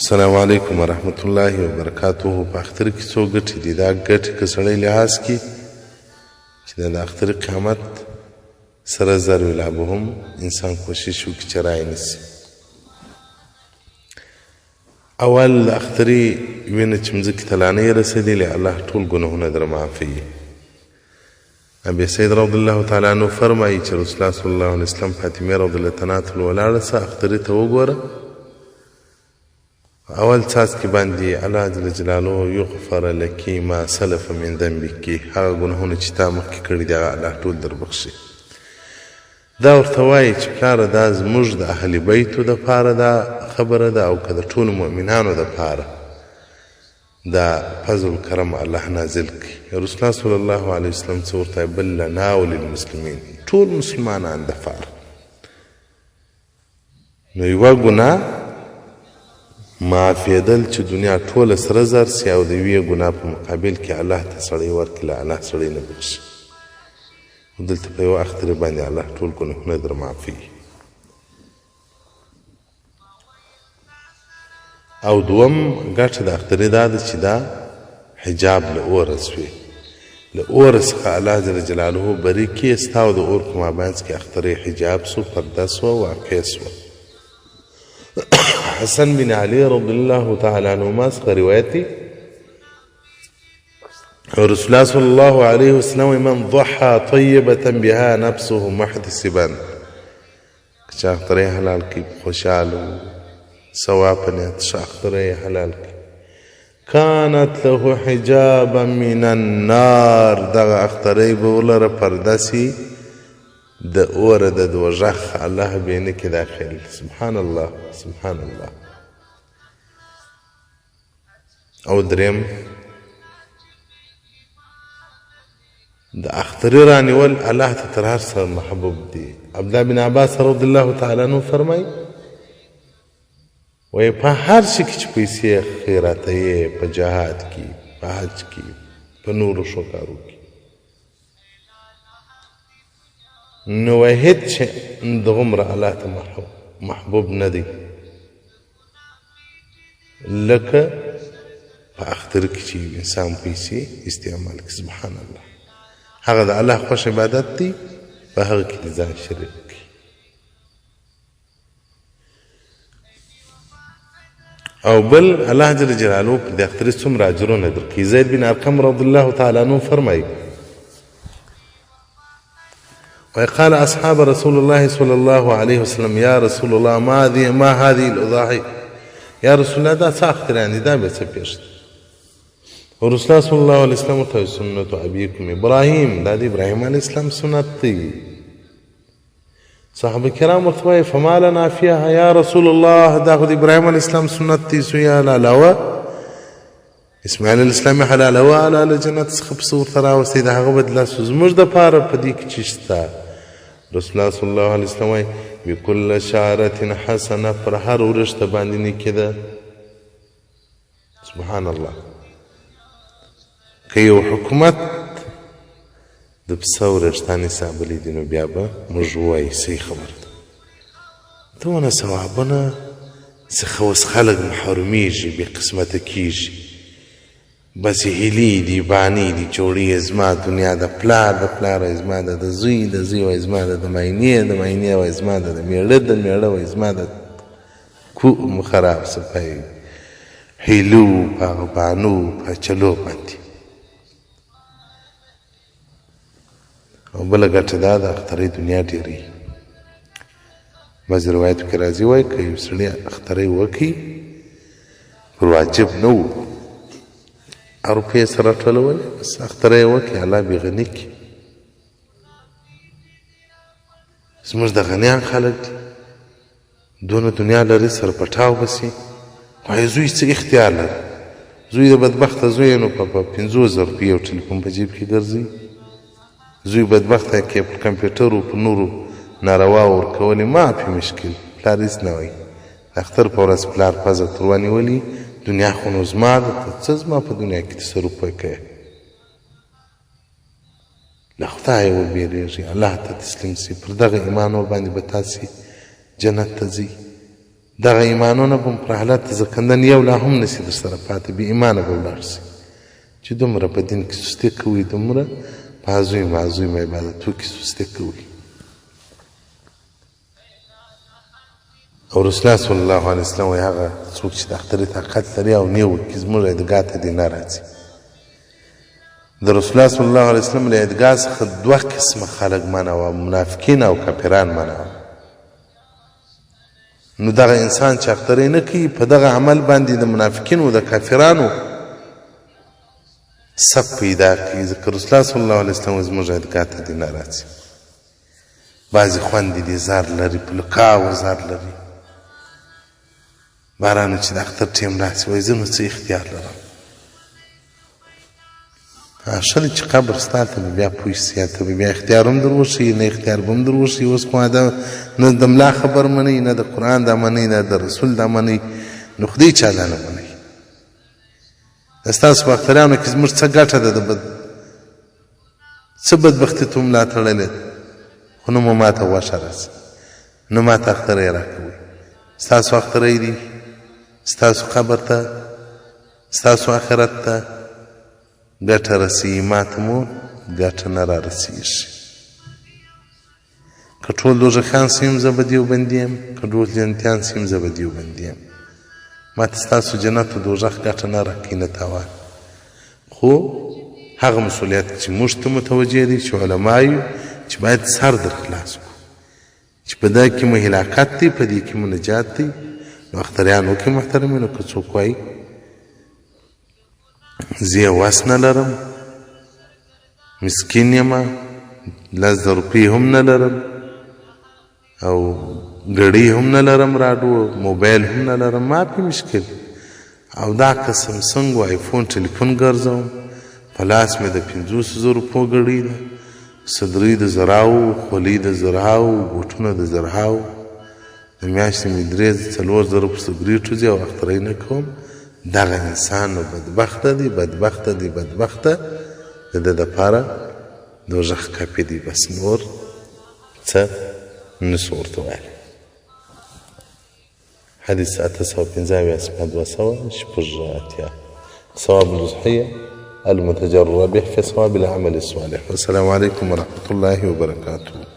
السلام علیکم ورحمت الله وبرکاته. په اختر کې څو ګټې دي؟ دا ګټې که سړی لحاظ کړي چې د اختر قیامت سره زر ویلا به هم انسان کوشش وکړي چې رانیسي. اول د اختري وینه چې مځکې ته لا نه یې رسېدلې، الله ټول ګناهونه در معافوي. ابي سید رضی الله تعالی عنه فرمایي چې رسول الله صلی الله علیه وسلم فاطمه رضی الله عنها ولاړه سه اختري ته وګوره، اول څاڅکي باندې الله جل جلاله یغفر لکی ما سلف من ذنبک، هغه ګناهونه چې تا مخکې کړي دي هغه الله ټول در بخښي. دا ورته وایي چې پلاره دا زموږ د اهل بیتو دپاره دا خبره ده، او که د ټولو مؤمنانو دپاره دا فضل کرم الله نازل کړي. رسول الله صلی الله علیه وسلم څه ورته وایي؟ بل لنا وللمسلمین، ټول مسلمانان دپاره. نو یوه ګناه معافېدل چې دنیا ټوله سره زر سي، او د یوې ګناه په مقابل کې الله ته سړی ورکړي، له الله سړی نه بخښي. دلته په یوه اختر باندې الله ټول ګناهونه در معافوي. او دوم ګټه د اخترې دا ده چې دا حجاب له اوره سوې، له اوره څخه الله جل جلاله بري کړي. ستا او د اور په مابینځ کې اخترې حجاب سو، پرده سوه، واقع سوه. حسن بن علي رضی الله تعالی عنهما څخه روایت دی، رسول الله صلی الله علیه وسلم من ضحى طیبة بها نفسه محتسبا، که چا اخترې حلال کړي په خوشحاله ثواب په نیت ښه اخترې حلال کړي، کانت له حجابا من النار، دغه اخترې به ولره پرده سي د اوره د دوژخ، الله به نه کې داخل. سبحان الله سبحان الله. او دریم د اخترې رانیول الله ته تر هر څه محبوب دي. عبدالله بن عباس رضی الله تعالی عنه فرمایي وایي په هر شي کې چې پیسې خیراتوي، په جهاد کې، په حج کې، په نورو ښو کارو کې، نو واحد چې دغومره الله ته محبوب نه دی لکه په اختر کې چې انسان پیسې استعمال کړي. سبحان الله، هغه د الله خوښ عبادت دی، په هغه کې د ځان شریک کړي. او بل الله جل جلاله په د اختر څومره اجرونه درکړي. زید بن ارقم رضی الله تعالی عنه فرمایي وقال أصحاب رسول الله صلى الله عليه وسلم يا رسول الله ما هذه الأضاحي، يا رسول الله دا څه اختر يعني دا به څه پیښ ده؟ ورسول الله صلى الله عليه وسلم ته سنت ابيكم ابراهيم، دا د ابراهيم عليه السلام سنت دی. صحابه کرام ورته وایي فما لنا فيها يا رسول الله، دا خو د ابراهيم عليه السلام سنت دی، سو یا حلاله اسماعیل علیه السلام حلاله علی جنت څخه پسه ورته راوستی، د هغه بدله سو زموږ دپاره په دې کې چې شته. رسول الله صلی الله علیه وسلم وایي بكل شعرة حسنه، پر هر ورښته باندې نیکي ده. سبحان الله. که یو حکومت د پسه ورښتانې حسابلی دي، نو بیا به موږ ووایو صحیح خبره ده. دونه ثوابونه څخه اوس خلک محرومیږي، بې قسمته کیږي، بس هیلې دي، بانې دي، جوړې زما دنیا د پلار د پلار، زما د زوی د زوی، وایي زما د ماینې د ماینې، وایي زما د میړه د میړه، وایي زما د خراب صفایي هیلو په هغه بانو په چلو باندې. او بله ګټه دا د اخترۍ دنیا ډېرې. بعضې روایتو کې راځي وایي که یو سړي اخترۍ وکړي پر واجب نه و، روپۍ سره ټولولې، بس اخترۍ یې وکړي، الله بې غني کړي. زموږ د غنیان خلک دي، دونه دنیا لري سر پټاو بسي، وایي زوی څه اختیار لري؟ زوی د بدبخته زوی نو په 50,000 روپۍ یو ټلیفون په جیب کې ګرځي. زوی بدبخته کې په کمپیوټر او په نورو ناروا ورکولې معافي مشکل، پلار هېڅ نه وایي. د اختر په ورځ پلار پزه تر ونیولي، دنیا خو نو زما ده، ته څه زما په دنیا کې تصرف وکړې؟ له خدایه وبېرېږي، الله ته تسلیم سي، پر دغه ایمان ورباندې به تاسې جنت ته ځئ. دغه ایمانونه به پر حالت زکندن یو لا هم نشي در سره پاتې بې ایمانه به ولاړ شي چې دومره په دین کې سستي کوي دومره په عظیم عظیم عبادتو کې سستي کوي او رسول الله صلی الله علیه وسلم وایي هغه څوک چې د اختري طاقت لري او نیو کې زموږ عیدګاه ته دې نه راځي د رسول الله صلی الله علیه وسلم له عیدګاه څخه دوه قسمه خلک منع وه منافقین او کافران منع وه نو دغه انسان چې اختري نه کوي په دغه عمل باندې د منافقینو او د کافرانو صف پیدا کوي ځکه رسول الله صلی الله علیه وسلم زموږ عیدګاه ته دې نه راځي بعضې خویندې دې زار لري په لکاو زار لري بارانو چې د اختر ټیم راسي وایي زه نو څه اختیار لرم شله چې قبر ستا ته به بیا پوه شي ته به بیا اختیار هم در وښي نه اختیار به هم در وښي اوس خو نه د ملا خبر منئ نه د قرآن دا منئ نه د رسول دا منئ نو خدای چا دا نه منئ ستاسو په اختریانو کې زموږ څه ګټه ده څه بدبختي ته ملا تړلې خو نه مو ماته غوښه راسي نه ماته اختری راکوئ ستاسو اختری دي ستاسو قبر ته ستاسو آخرت ته ګټه رسیږي ماته مو ګټه نه را رسیږي که ټول دوزخیان سیم زه به دیوبندي یم که ټول جنتیان سیم زه به دیوبندي یم ماته ستاسو جنت و دوزخ ګټه نه راکوي نه تاوان خو هغه مسؤلیت چې موږ ته متوجه دي چې علما یو چې باید سر در خلاص کړو چې په دا کې مو هلاکت دی په دې کې مو نجات دی نو اختریان وکړي محترمینو که څوک وایي زه یې وس نه لرم مسکین یمه 10 روپۍ هم نه لرم او ګړۍ هم نه لرم راډیو موبایل هم نه لرم ما پې مشکل او دا که سمسنګ و آیفون ټلیفون ګرځوم په لاس مې د 500 روپو ګړۍ ده صدرۍ د زراو خولۍ د زرهاو بوټونه د زرهاو د میاشتې مې 3-4 په سګریټو ځي او اختری نه کوم دغه انسان نو بدبخته دی بدبخته دی بدبخته د ده دپاره دوزخ کافي دی بس نور څه نسو ورته ویلی حدیث 815 اسمه 200 ثواب الأضحية المتجرب في ثواب العمل الصالح والسلام عليكم ورحمة الله وبركاته